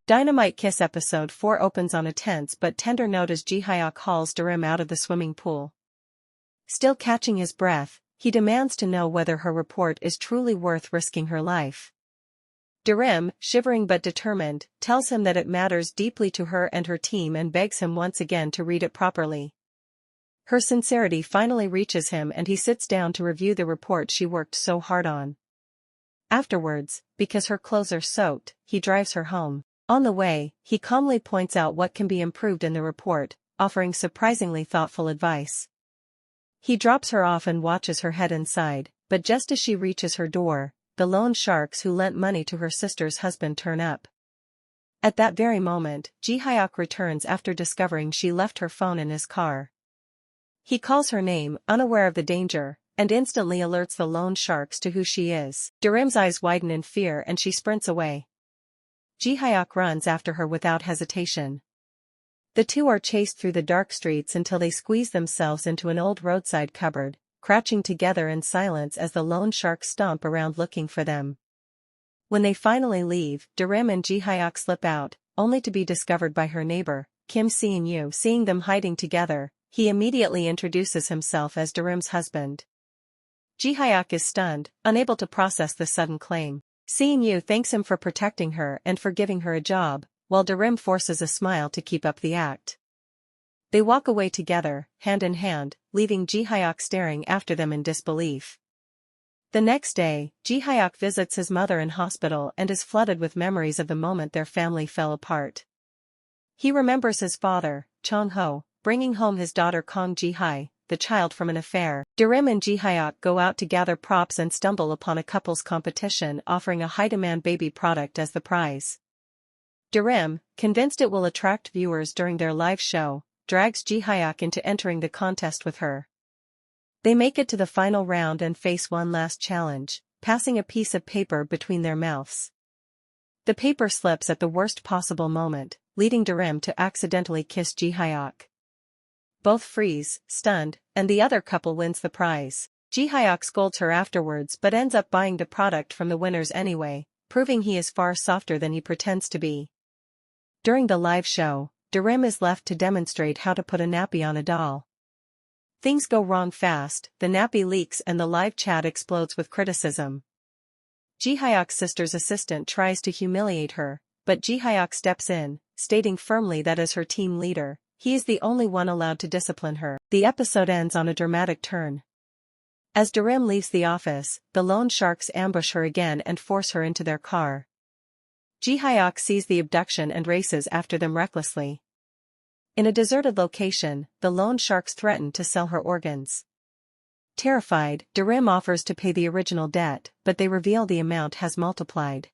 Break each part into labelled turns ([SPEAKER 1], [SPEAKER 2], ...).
[SPEAKER 1] Dynamite Kiss episode 4 opens on a tense but tender note as Ji-hyuk hauls Darim out of the swimming pool. Still catching his breath, he demands to know whether her report is truly worth risking her life. Darim, shivering but determined, tells him that it matters deeply to her and her team and begs him once again to read it properly. Her sincerity finally reaches him and he sits down to review the report she worked so hard on. Afterwards, because her clothes are soaked, he drives her home. On the way, he calmly points out what can be improved in the report, offering surprisingly thoughtful advice. He drops her off and watches her head inside, but just as she reaches her door, the loan sharks who lent money to her sister's husband turn up. At that very moment, Ji-hyuk returns after discovering she left her phone in his car. He calls her name, unaware of the danger, and instantly alerts the loan sharks to who she is. Darim's eyes widen in fear and she sprints away. Ji-hyuk runs after her without hesitation. The two are chased through the dark streets until they squeeze themselves into an old roadside cupboard, crouching together in silence as the loan sharks stomp around looking for them. When they finally leave, Darim and Ji-hyuk slip out, only to be discovered by her neighbor, Kim Se-in-yu. Seeing them hiding together, he immediately introduces himself as Darim's husband. Ji-hyuk is stunned, unable to process the sudden claim. Se-in-yu thanks him for protecting her and for giving her a job, while Darim forces a smile to keep up the act. They walk away together, hand in hand, leaving Ji-hyuk staring after them in disbelief. The next day, Ji-hyuk visits his mother in hospital and is flooded with memories of the moment their family fell apart. He remembers his father, Chong-ho, bringing home his daughter Kong Ji-hye, the child from an affair. Darim and Ji-hyuk go out to gather props and stumble upon a couple's competition offering a high-demand baby product as the prize. Darim, convinced it will attract viewers during their live show, drags Ji-hyuk into entering the contest with her. They make it to the final round and face one last challenge, passing a piece of paper between their mouths. The paper slips at the worst possible moment, leading Darim to accidentally kiss Ji-hyuk. Both freeze, stunned, and the other couple wins the prize. Ji-hyuk scolds her afterwards but ends up buying the product from the winners anyway, proving he is far softer than he pretends to be. During the live show, Darim is left to demonstrate how to put a nappy on a doll. Things go wrong fast, the nappy leaks and the live chat explodes with criticism. Ji-hyuk's sister's assistant tries to humiliate her, but Ji-hyuk steps in, stating firmly that as her team leader, he is the only one allowed to discipline her. The episode ends on a dramatic turn. As Darim leaves the office, the loan sharks ambush her again and force her into their car. Ji-hyuk sees the abduction and races after them recklessly. In a deserted location, the loan sharks threaten to sell her organs. Terrified, Darim offers to pay the original debt, but they reveal the amount has multiplied.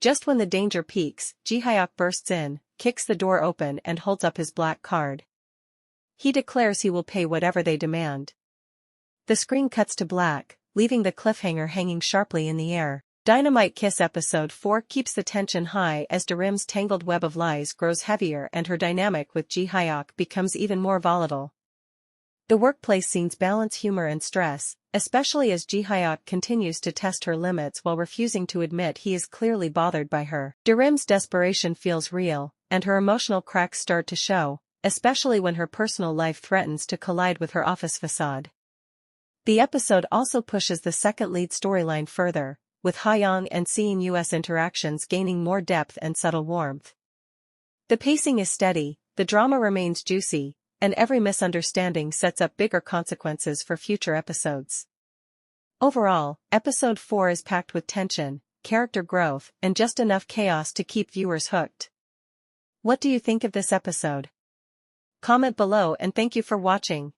[SPEAKER 1] Just when the danger peaks, Ji-hyuk bursts in, kicks the door open and holds up his black card. He declares he will pay whatever they demand. The screen cuts to black, leaving the cliffhanger hanging sharply in the air. Dynamite Kiss episode 4 keeps the tension high as Darim's tangled web of lies grows heavier and her dynamic with Ji-hyuk becomes even more volatile. The workplace scenes balance humor and stress, especially as Ji-hyuk continues to test her limits while refusing to admit he is clearly bothered by her. Darim's desperation feels real, and her emotional cracks start to show, especially when her personal life threatens to collide with her office facade. The episode also pushes the second lead storyline further, with Ha-young and Se-in-yu's interactions gaining more depth and subtle warmth. The pacing is steady, the drama remains juicy, and every misunderstanding sets up bigger consequences for future episodes. Overall, episode 4 is packed with tension, character growth, and just enough chaos to keep viewers hooked. What do you think of this episode? Comment below and thank you for watching.